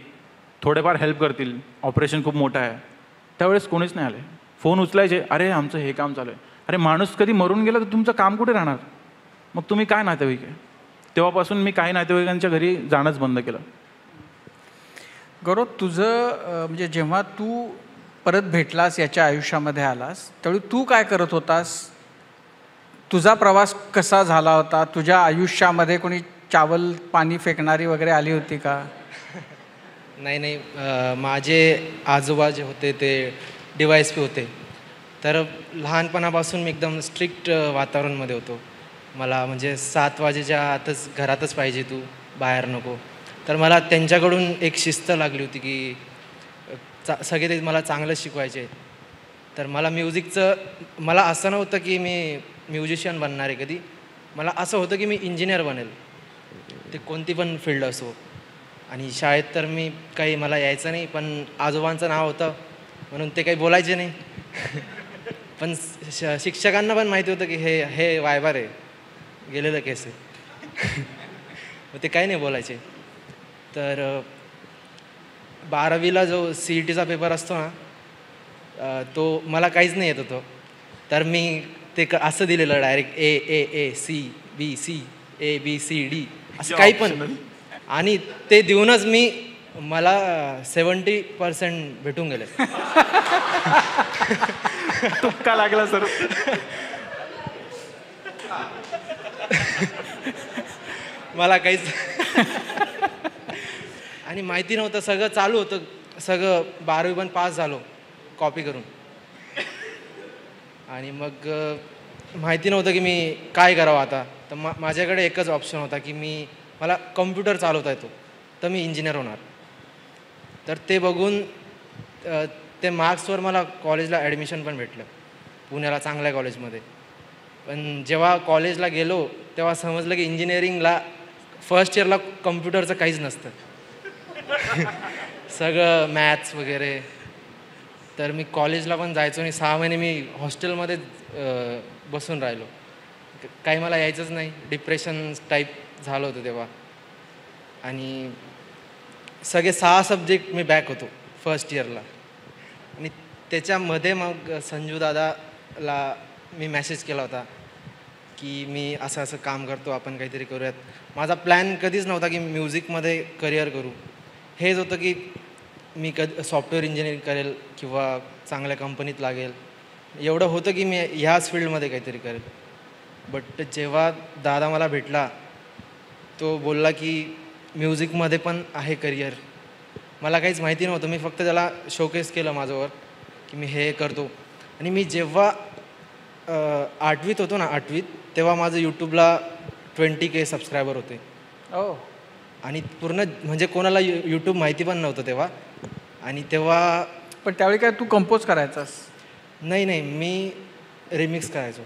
थोडेफार हेल्प करतील, ऑपरेशन खूप मोठं आहे, त्यावेळेस कोणीच नाही आले. फोन उचलायचे, अरे आमचं हे काम चालू आहे. अरे माणूस कधी मरून गेला तर तुमचं काम कुठे राहणार, मग तुम्ही काय नातेवाईक आहे. तेव्हापासून मी काही नातेवाईकांच्या घरी जाणंच बंद केलं. गौरव, तुझं म्हणजे जेव्हा तू परत भेटलास, याच्या आयुष्यामध्ये आलास, त्यावेळी तू काय करत होतास? तुझा प्रवास कसा झाला होता? तुझ्या आयुष्यामध्ये कोणी चावल पाणी फेकणारी वगैरे आली होती का? नाही, माझे आजोबा जे होते ते DYSP होते. तर लहानपणापासून मी एकदम स्ट्रिक्ट वातावरणमध्ये होतो. मला म्हणजे 7 वाजेच्या आतच घरातच पाहिजे, तू बाहेर नको. तर मला त्यांच्याकडून एक शिस्त लागली होती की सगळे ते मला चांगलं शिकवायचे. तर मला म्युझिकचं मला असं नव्हतं की मी म्युझिशियन बनणार आहे कधी. मला असं होतं की मी इंजिनियर बनेल, ते कोणती पण फील्ड असो. आणि शाळेत तर मी काही मला यायचं नाही, पण आजोबांचं नाव होतं म्हणून ते काही बोलायचे नाही. पण शिक्षकांना पण माहिती होतं की हे हे वायबार आहे, गेलेलं केस आहे. मग ते काही नाही बोलायचे. तर 12वीला जो CETचा पेपर असतो ना, तो मला काहीच नाही येत होतो. तर मी ते असं दिलेलं direct A C B C D असं काही पण. आणि ते देऊनच मला 70% भेटून गेले. तुक्का लागला सर. मला काहीच आणि माहिती नव्हतं. सगळं चालू होतं, सगळं 12वी पण पास झालो कॉपी करून. आणि मग माहिती नव्हतं की मी काय करावं आता. तर माझ्याकडे एकच ऑप्शन होता की मला कम्प्युटर चालवता येतो, तर मी इंजिनियर होणार. तर ते बघून ते मार्क्सवर मला कॉलेजला ॲडमिशन पण भेटलं, पुण्याला चांगल्या कॉलेजमध्ये. पण जेव्हा कॉलेजला गेलो तेव्हा समजलं की इंजिनिअरिंगला फर्स्ट इयरला कम्प्युटरचं काहीच नसतं. सगळं मॅथ्स वगैरे. तर मी कॉलेजला पण जायचो आणि 6 महिने मी हॉस्टेलमध्ये बसून राहिलो. काही मला यायचंच नाही. डिप्रेशन टाईप झालं होतं तेव्हा. आणि सगळे 6 सब्जेक्ट मी बॅक होतो फर्स्ट इयरला. आणि त्याच्यामध्ये मग संजू दादाला मी मेसेज केला होता की मी असं असं काम करतो, आपण काहीतरी करूयात. माझा प्लॅन कधीच नव्हता की म्युझिकमध्ये करिअर करू. हेच होतं की मी सॉफ्टवेअर इंजिनिअरिंग करेल किंवा चांगल्या कंपनीत लागेल. एवढं होतं की मी ह्याच फील्डमध्ये काहीतरी करेल. बट जेव्हा दादा मला भेटला, तो बोलला की म्युझिकमध्ये पण आहे करिअर. मला काहीच माहिती नव्हतं. मी फक्त त्याला शोकेस केलं माझ्यावर की मी हे करतो. आणि मी जेव्हा 8वीत होतो ना, 8वीत, तेव्हा माझं यूट्यूबला 20K सबस्क्रायबर होते. आणि पूर्ण म्हणजे कोणाला यूट्यूब माहिती पण नव्हतं तेव्हा. आणि तेव्हा पण त्यावेळी काय तू कंपोज करायचास? नाही, मी रिमिक्स करायचो.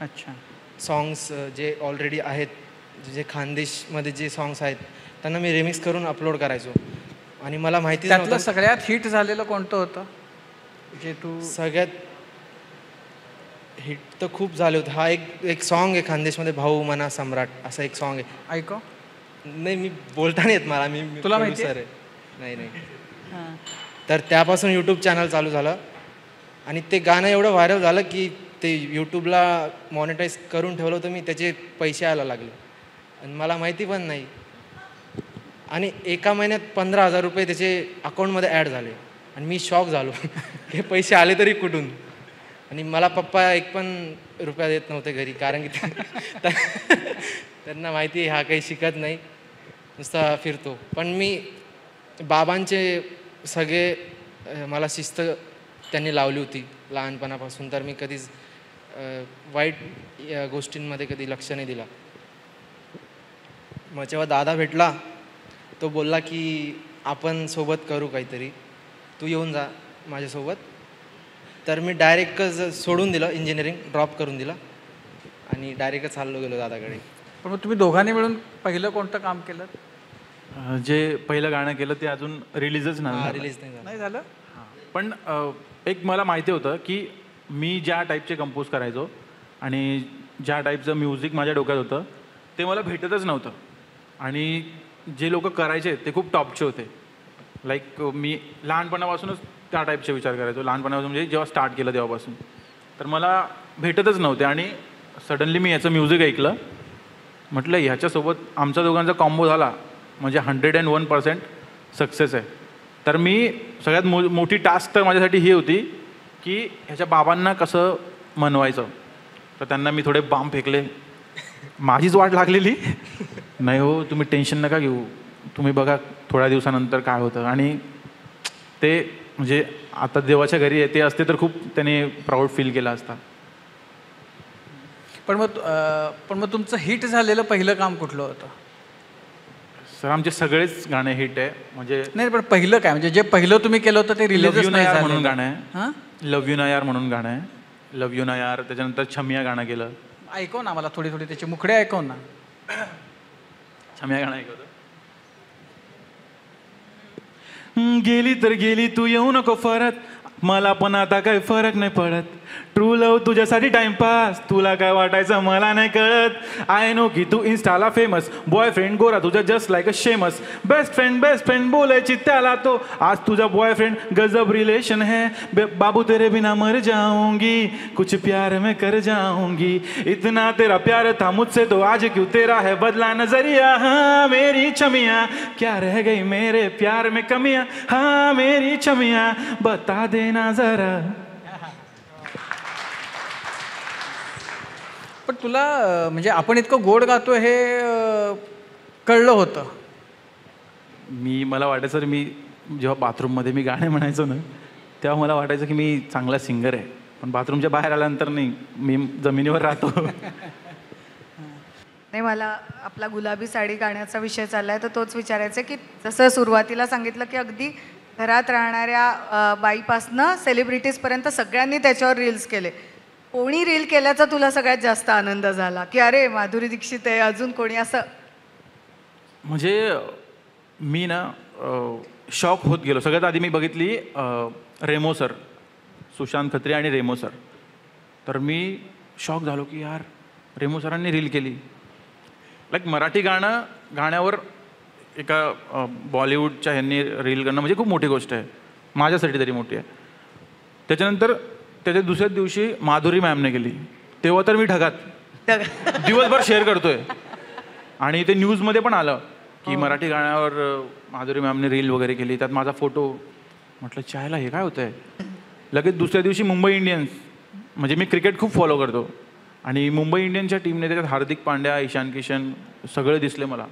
अच्छा. सॉंग्स जे ऑलरेडी आहेत, जे खानदेशमध्ये जे सॉंग्स आहेत त्यांना मी रिमिक्स करून अपलोड करायचो. आणि मला माहिती त्यातलं सगळ्यात हिट झालेलं कोणतं होतं जे तू? सगळ्यात हिट तर खूप झाले होते. हा एक सॉन्ग आहे खानदेशमध्ये, भाऊ मना सम्राट असं एक सॉन्ग आहे. ऐको. नाही, मी बोलता नाही येत मला. मी तुला माहिती आहे? नाही. तर त्यापासून यूट्यूब चॅनल चालू झालं. आणि ते गाणं एवढं व्हायरल झालं की ते यूट्यूबला मॉनिटाईज करून ठेवलं होतं मी. त्याचे पैसे यायला लागले आणि मला माहिती पण नाही. आणि एका महिन्यात 15,000 रुपये त्याचे अकाऊंटमध्ये ॲड झाले. आणि मी शॉक झालो. हे पैसे आले तरी कुठून. आणि मला पप्पा एक पण रुपया देत नव्हते घरी, कारण की त्यांना माहिती आहे हा काही शिकत नाही, नुसता फिरतो. पण मी बाबांचे सगळे मला शिस्त त्यांनी लावली होती लहानपणापासून. तर मी कधीच वाईट गोष्टींमध्ये कधी लक्ष नाही दिला. मग जेव्हा दादा भेटला, तो बोलला की आपण सोबत करू काहीतरी, तू येऊन जा माझ्यासोबत. तर मी डायरेक्टच सोडून दिलं, इंजिनिअरिंग ड्रॉप करून दिलं आणि डायरेक्टच चाललो गेलो दादाकडे. पण मग तुम्ही दोघांनी मिळून पहिलं कोणतं काम केलं? जे पहिलं गाणं केलं ते अजून रिलीजच रिलीज नाही झालं. पण एक मला माहिती होतं की मी ज्या टाईपचे कंपोज करायचो आणि ज्या टाईपचं म्युझिक माझ्या डोक्यात होतं ते मला भेटतच नव्हतं. आणि जे लोक करायचे ते खूप टॉपचे होते. लाईक मी लहानपणापासूनच त्या टाईपचे विचार करायचो, लहानपणापासून म्हणजे जेव्हा स्टार्ट केलं तेव्हापासून. तर मला भेटतच नव्हते. आणि सडनली मी याचं म्युझिक ऐकलं, म्हटलं ह्याच्यासोबत आमच्या दोघांचा कॉम्बो झाला म्हणजे 101% सक्सेस आहे. तर मी सगळ्यात मोठी टास्क तर माझ्यासाठी ही होती की ह्याच्या बाबांना कसं मनवायचं. तर त्यांना मी थोडे बाम फेकले. माझीच वाट लागलेली. नाही हो, तुम्ही टेन्शन नका घेऊ, तुम्ही बघा थोड्या दिवसानंतर काय होतं. आणि ते म्हणजे आता देवाच्या घरी ते असते तर खूप त्याने प्राऊड फील केला असता. पण मग तुमचं हिट झालेलं पहिलं काम कुठलं होतं? सर आमचे सगळेच गाणे हिट आहे. म्हणजे नाही, पण पहिलं काय, म्हणजे जे पहिलं तुम्ही केलं होतं ते रिलीज लव यू ना यार म्हणून गाणं हां आहे. लव यू ना यार म्हणून गाणं आहे. लव यू ना यार. त्याच्यानंतर छमिया गाणं केलं. ऐकव ना मला थोडी थोडी त्याचे मुखडे ऐकव ना. छमिया गाणं ऐकवतो. गेली तर गेली तू येऊ नको परत, मला पण आता काही फरक नाही पडत. ट्रू लव तुझ्यासाठी टाइमपास, तुला काय वाटायचं मला नाही कळत. आय नो की तू इन्स्टाला फेमस, बॉयफ्रेंड गोरा तुझा just like a Sheamus. Best friend बोलायची त्याला तो, आज तुझा बॉयफ्रेंड गजब रिलेशन है. बाबू तेरे बिना मर जाऊंगी, कुछ प्यार में कर जाऊंगी. इतना तेरा प्यार था मुझसे तो आज क्यों तेरा है बदला नजरिया. हाँ मेरी छमिया, क्या रह गई मेरे प्यार में कमियां. हाँ मेरी छमिया, बता देना जरा. पण तुला म्हणजे आपण इतकं गोड गातो हे कळलं होतं? मला वाटायचं मी जेव्हा बाथरूममध्ये मी गाणे म्हणायचो ना, तेव्हा मला वाटायचं की मी चांगला सिंगर आहे. पण बाथरूमच्या बाहेर आल्यानंतर नाही, मी जमिनीवर राहतो. नाही, मला आपला गुलाबी साडी गाण्याचा विषय चालला आहे तर तोच विचारायचा की जसं सुरुवातीला सांगितलं की अगदी घरात राहणाऱ्या बाईपासनं सेलिब्रिटीजपर्यंत सगळ्यांनी त्याच्यावर रील्स केले. कोणी रील केल्याचा तुला सगळ्यात जास्त आनंद झाला की अरे माधुरी दीक्षित आहे, अजून कोणी असं? म्हणजे मी ना शॉक होत गेलो. सगळ्यात आधी मी बघितली रेमो सर, सुशांत खत्री आणि रेमो सर. तर मी शॉक झालो की यार रेमो सरांनी रील केली. लाईक मराठी गाण्यावर एका बॉलिवूडच्या ह्यांनी रील करणं म्हणजे खूप मोठी गोष्ट आहे, माझ्यासाठी तरी मोठी आहे. त्याच्यानंतर त्याच्या दुसऱ्याच दिवशी माधुरी मॅमने केली. तेव्हा तर मी ढगात दिवसभर शेअर करतोय. आणि ते न्यूजमध्ये पण आलं की मराठी गाण्यावर माधुरी मॅमने रील वगैरे केली, त्यात माझा फोटो. म्हटलं चायला हे काय होतं आहे. लगेच दुसऱ्या दिवशी मुंबई इंडियन्स, म्हणजे मी क्रिकेट खूप फॉलो करतो, आणि मुंबई इंडियन्सच्या टीमने त्याच्यात हार्दिक पांड्या, ईशान किशन सगळे दिसले मला.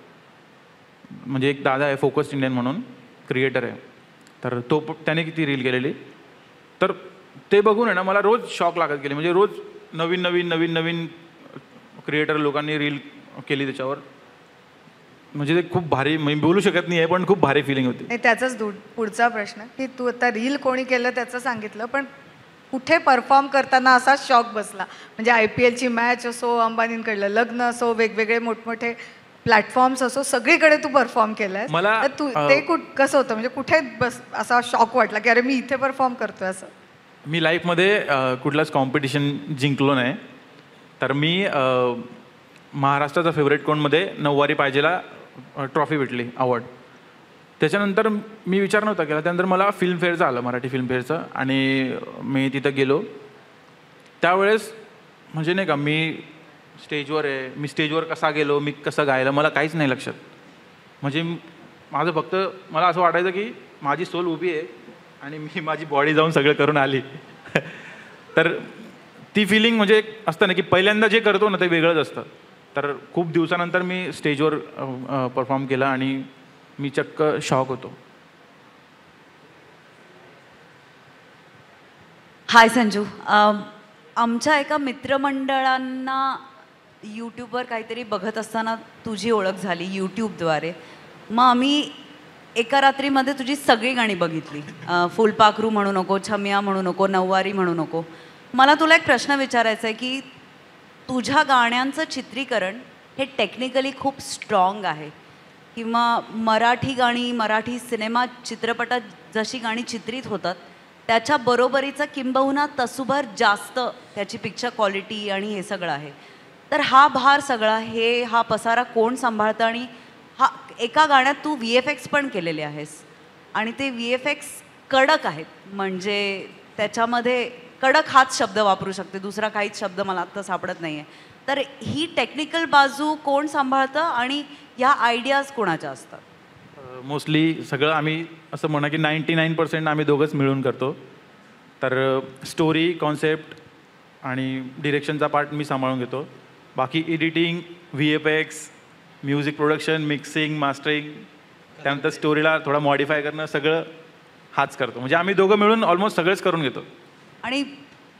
म्हणजे एक दादा आहे फोकस्ड इंडियन म्हणून, क्रिएटर आहे, तर त्याने किती रील केलेली. तर ते बघून आहे ना मला रोज शॉक लागत गेले. म्हणजे रोज नवीन क्रिएटर लोकांनी रील केली त्याच्यावर. म्हणजे ते खूप भारी, मी बोलू शकत नाही आहे, पण खूप भारी फिलिंग होती. नाही, त्याचाच पुढचा प्रश्न की तू आता रील कोणी केलं त्याचं सांगितलं, पण कुठे परफॉर्म करताना असा शॉक बसला? म्हणजे IPLची मॅच असो, अंबानींकडलं लग्न असो, वेगवेगळे मोठमोठे प्लॅटफॉर्म्स असो, सगळीकडे तू परफॉर्म केलंय. मला तू ते कसं होतं, म्हणजे कुठे असा शॉक वाटला की अरे मी इथे परफॉर्म करतोय असं? मी लाईफमध्ये कुठलाच कॉम्पिटिशन जिंकलो नाही. तर मी महाराष्ट्राचा फेवरेट कोणमध्ये 9वारी पाहिजेला ट्रॉफी भेटली, अवॉर्ड. त्याच्यानंतर मी विचार नव्हता केला. त्यानंतर मला फिल्मफेअरचं आलं, मराठी फिल्मफेअरचं, आणि मी तिथं गेलो. त्यावेळेस म्हणजे नाही का, मी स्टेजवर आहे, मी स्टेजवर कसा गेलो, मी कसं गायलं, मला काहीच नाही लक्षात. म्हणजे माझं फक्त मला असं वाटायचं की माझी सोल उभी आहे आणि मी माझी बॉडी जाऊन सगळं करून आली. तर ती फिलिंग म्हणजे असतं ना की पहिल्यांदा जे करतो ना ते वेगळंच असतं. तर खूप दिवसानंतर मी स्टेजवर परफॉर्म केला आणि मी चक्क शॉक होतो. हाय संजू, आमच्या एका मित्रमंडळांना यूट्यूबवर काहीतरी बघत असताना तुझी ओळख झाली यूट्यूबद्वारे. मग आम्ही एका रात्रीमध्ये तुझी सगळी गाणी बघितली. फुलपाखरू म्हणू नको, छमिया म्हणू नको, 9वारी म्हणू नको. मला तुला एक प्रश्न विचारायचा आहे की तुझ्या गाण्यांचं चित्रीकरण हे टेक्निकली खूप स्ट्रॉंग आहे, किंवा मराठी गाणी, मराठी सिनेमा चित्रपटात जशी गाणी चित्रित होतात त्याच्या बरोबरीचा किंबहुना तसूभर जास्त त्याची पिक्चर क्वालिटी आणि हे सगळं आहे. तर हा भार सगळा, हा पसारा कोण सांभाळतं? आणि हा एका गाण्यात तू VFX पण केलेले आहेस, आणि ते VFX कडक आहेत. म्हणजे त्याच्यामध्ये कडक हाच शब्द वापरू शकते, दुसरा काहीच शब्द मला आत्ता सापडत नाही आहे. तर ही टेक्निकल बाजू कोण सांभाळतं आणि ह्या आयडियाज कोणाच्या असतात? मोस्टली सगळं आम्ही असं म्हणा की 99% आम्ही दोघंच मिळून करतो. तर स्टोरी, कॉन्सेप्ट आणि डिरेक्शनचा पार्ट मी सांभाळून घेतो. बाकी editing, VFX, music production, mixing, mastering, त्यानंतर स्टोरीला थोडा मॉडिफाय करणं, सगळं हाच करतो. म्हणजे आम्ही दोघं मिळून ऑलमोस्ट सगळंच करून घेतो. आणि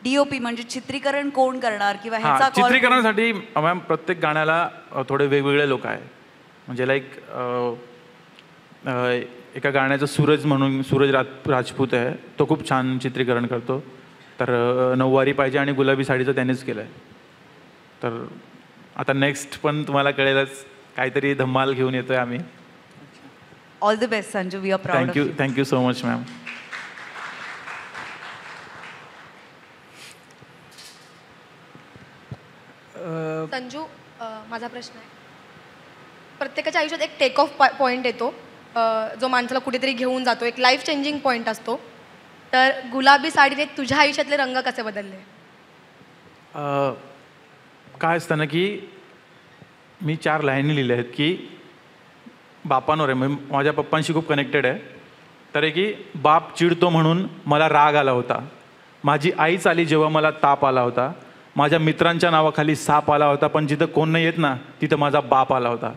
DOP म्हणजे चित्रीकरण कोण करणार किंवा हां, ह्याचा call चित्रीकरणासाठी मॅम प्रत्येक गाण्याला थोडे वेगवेगळे लोक आहे. म्हणजे लाईक एका गाण्याचं सूरज म्हणून राजपूत आहे, तो खूप छान चित्रीकरण करतो. तर नऊवारी पाहिजे आणि गुलाबी साडीचं त्यानेच केलं आहे. तर आता नेक्स्ट पण तुम्हाला कळेलच, काहीतरी धम्माल घेऊन येतोय आम्ही. All the best Sanju, we are proud of you. Thank you so much ma'am. Sanju, माझा प्रश्न आहे, प्रत्येकाच्या आयुष्यात एक टेक ऑफ पॉईंट येतो जो माणसाला कुठेतरी घेऊन जातो, एक लाईफ चेंजिंग पॉईंट असतो. तर गुलाबी साडीने तुझ्या आयुष्यातले रंग कसे बदलले? काय असतं ना की मी 4 लाईनी लिहिल्या आहेत की बापांवर आहे, म्हणजे माझ्या पप्पांशी खूप कनेक्टेड आहे. तर आहे की बाप चिडतो म्हणून मला राग आला होता, माझी आईच आली जेव्हा मला ताप आला होता, माझ्या मित्रांच्या नावाखाली साप आला होता, पण जिथं कोण नाही येत ना तिथं माझा बाप आला होता.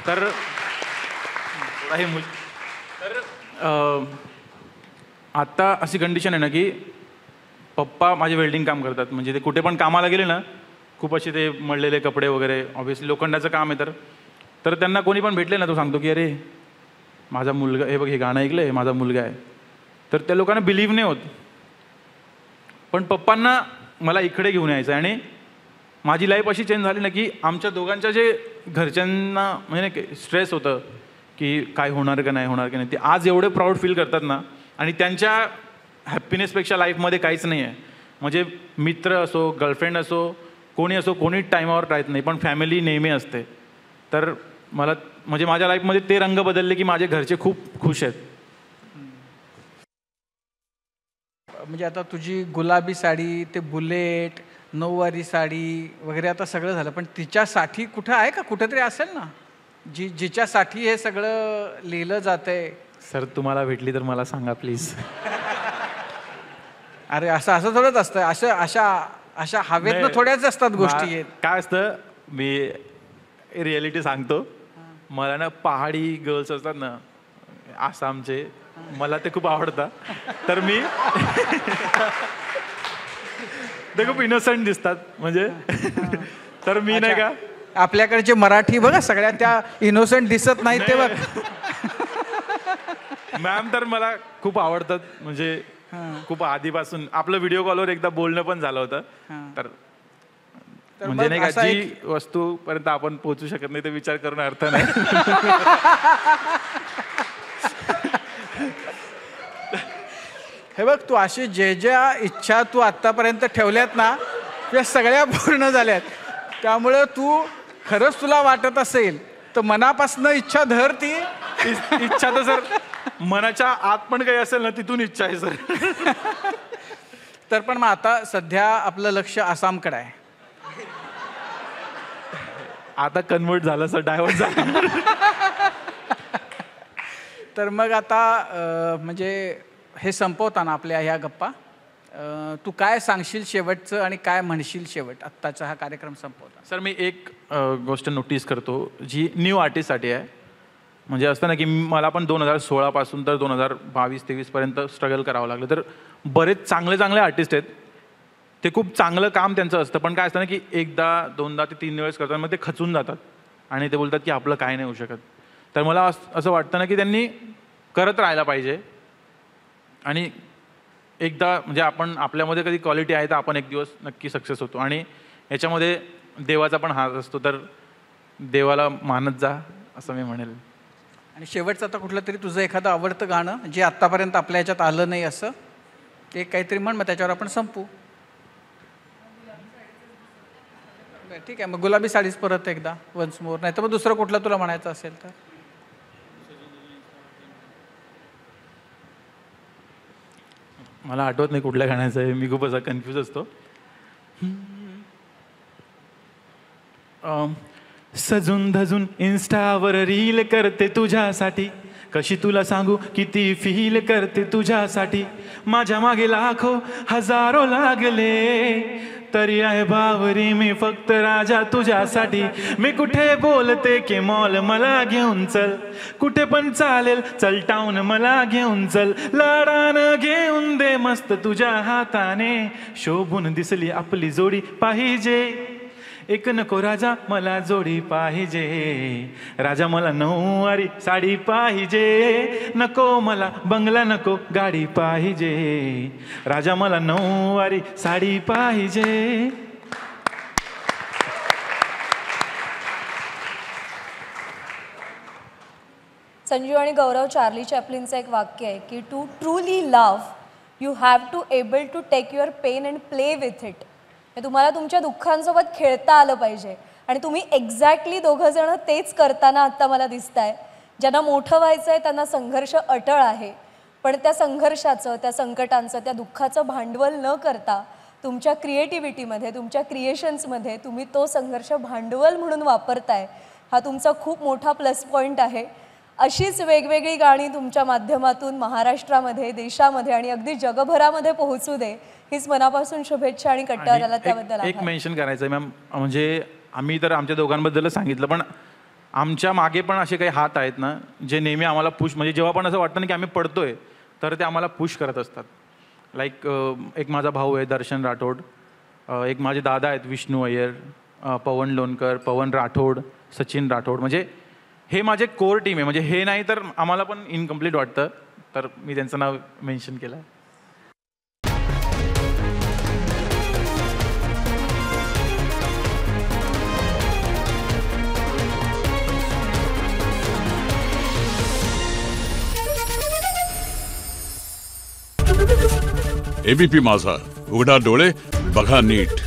तर आत्ता अशी कंडिशन आहे ना की पप्पा माझे वेल्डिंग काम करतात, म्हणजे ते कुठे पण कामाला गेले ना खूप असे ते मळलेले कपडे वगैरे, ऑब्व्हियसली लोखंडाचं काम आहे. तर त्यांना कोणी पण भेटले ना तो सांगतो की अरे माझा मुलगा, हे बघ हे गाणं ऐकलं आहे, माझा मुलगा आहे. तर त्या लोकांना बिलीव्ह नाही होत, पण पप्पांना मला इकडे घेऊन यायचं आहे. आणि माझी लाईफ अशी चेंज झाली ना की आमच्या दोघांच्या जे घरच्यांना म्हणजे स्ट्रेस होतं की काय होणार का नाही होणार का नाही, ते आज एवढे प्राऊड फील करतात ना. आणि त्यांच्या हॅप्पीनेसपेक्षा लाईफमध्ये काहीच नाही आहे. म्हणजे मित्र असो, गर्लफ्रेंड असो, कोणी असो, कोणी टाईमावर राहत नाही, पण फॅमिली नेहमी असते. तर मला म्हणजे माझ्या लाईफमध्ये ते रंग बदलले की माझे घरचे खूप खुश आहेत. म्हणजे आता तुझी गुलाबी साडी, ते बुलेट, नऊवारी साडी वगैरे आता सगळं झालं, पण तिच्यासाठी कुठं आहे का? कुठंतरी असेल ना जिच्यासाठी हे सगळं लिहिलं जातंय. सर तुम्हाला भेटली तर मला सांगा प्लीज. अरे असं थोडंच असतं, अशा हवेतनं थोड्याच असतात गोष्टी आहेत. काय असतं, मी रिॲलिटी सांगतो. मला ना पहाडी गर्ल्स असतात ना आसामचे, मला ते खूप आवडतात. तर मी ते खूप इनोसंट दिसतात म्हणजे. तर मी नाही का, आपल्याकडचे मराठी बघा सगळ्या त्या इनोसंट दिसत नाही ते बघ. मॅम तर मला खूप आवडतात, म्हणजे खूप आधीपासून आपलं व्हिडिओ कॉलवर एकदा बोलणं पण झालं होतं. तर म्हणजे नाही का, जी वस्तूपर्यंत आपण पोहोचू शकत नाही ते विचार करून अर्थ नाही. हे बघ, तू अशी ज्या इच्छा तू आत्तापर्यंत ठेवल्यात ना त्या सगळ्या पूर्ण झाल्यात. त्यामुळे तू खरंच तुला वाटत असेल तर मनापासून इच्छा धर. ती इच्छा तर सर मनाच्या आत पण काही असेल ना तिथून इच्छा आहे सर. तर पण मग आता सध्या आपलं लक्ष आसामकडे आहे. आता कन्वर्ट झालं सर, डायव्हर्ट झालं. तर मग आता म्हणजे हे संपवताना आपल्या ह्या गप्पा तू काय सांगशील शेवटचं आणि काय म्हणशील शेवट आत्ताचा हा कार्यक्रम संपवता? सर मी एक गोष्ट नोटीस करतो जी न्यू आर्टिस्टसाठी आहे. म्हणजे असतं ना की मला पण 2016 पासून तर 2022-23 पर्यंत स्ट्रगल करावं लागलं. तर बरेच चांगले आर्टिस्ट आहेत, ते खूप चांगलं काम त्यांचं असतं, पण काय असतं ना की एकदा 2दा ते 3 वेळेस करतात मग ते खचून जातात आणि ते बोलतात की आपलं काय नाही होऊ शकत. तर मला असं वाटतं ना की त्यांनी करत राहायला पाहिजे. आणि एकदा म्हणजे आपण आपल्यामध्ये कधी क्वालिटी आहे तर आपण एक दिवस नक्की सक्सेस होतो. आणि याच्यामध्ये देवाचा पण हात असतो, तर देवाला मानत जा असं मी म्हणेल. आणि शेवटचं आता कुठलं तरी तुझं एखादं आवडतं गाणं जे आत्तापर्यंत आपल्या ह्याच्यात आलं नाही असं ते काहीतरी म्हण, मग त्याच्यावर आपण संपू. ठीक आहे, मग गुलाबी साडीच परत एकदा वन्स मोर, नाही तर मग दुसरं कुठलं तुला म्हणायचं असेल तर. मला आठवत नाही कुठल्या गाण्याचं आहे, मी खूप असा कन्फ्यूज असतो. सजून धजून इन्स्टावर रील करते तुझ्यासाठी, कशी तुला सांगू किती फील करते तुझ्यासाठी. माझ्या मागे लाखो हजारो लागले, तरी आहे बावरी मी फक्त राजा तुझ्यासाठी. मी कुठे बोलते की मॉल मला घेऊन चल, कुठे पण चालेल चल टाऊन मला घेऊन चल. लाडानं घेऊन दे मस्त तुझ्या हाताने, शोभून दिसली आपली जोडी पाहिजे. एक नको राजा मला जोडी पाहिजे, राजा मला नऊवारी साडी पाहिजे. नको मला बंगला नको गाडी पाहिजे, राजा मला नऊवारी साडी पाहिजे. संजू आणि गौरव, चार्ली चॅपलिनचं एक वाक्य आहे की to truly love you have to able to take your pain and play with it. तुम्हाला तुमच्या दुःखांसोबत खेळता आलं पाहिजे आणि तुम्ही एक्झॅक्टली दोघं जण तेच करताना आत्ता मला दिसताय. ज्यांना मोठं व्हायचं आहे त्यांना संघर्ष अटळ आहे, पण त्या संघर्षाचं, त्या संकटांचं, त्या दुःखाचं भांडवल न करता तुमच्या क्रिएटिव्हिटीमध्ये, तुमच्या क्रिएशन्समध्ये तुम्ही तो संघर्ष भांडवल म्हणून वापरताय, हा तुमचा खूप मोठा प्लस पॉईंट आहे. अशीच वेगवेगळी गाणी तुमच्या माध्यमातून महाराष्ट्रामध्ये, देशामध्ये आणि अगदी जगभरामध्ये पोहोचू दे, हीच मनापासून शुभेच्छा आणि कट्ट्यावर आला त्याबद्दल एक मेन्शन करायचं आहे मॅम, म्हणजे आम्ही तर आमच्या दोघांबद्दलच सांगितलं, पण आमच्या मागे पण असे काही हात आहेत ना जे नेहमी आम्हाला पुश, म्हणजे जेव्हा पण असं वाटतं ना की आम्ही पडतोय तर ते आम्हाला पुश करत असतात. लाईक एक माझा भाऊ आहे दर्शन राठोड, एक माझे दादा आहेत विष्णू अय्यर, पवन लोणकर, पवन राठोड, सचिन राठोड. म्हणजे हे माझे कोर टीम आहे, म्हणजे हे नाही तर आम्हाला पण इनकम्प्लीट वाटतं, तर मी त्यांचं नाव मेन्शन केलं आहे. एबीपी माझा, उघडा डोळे बघा नीट.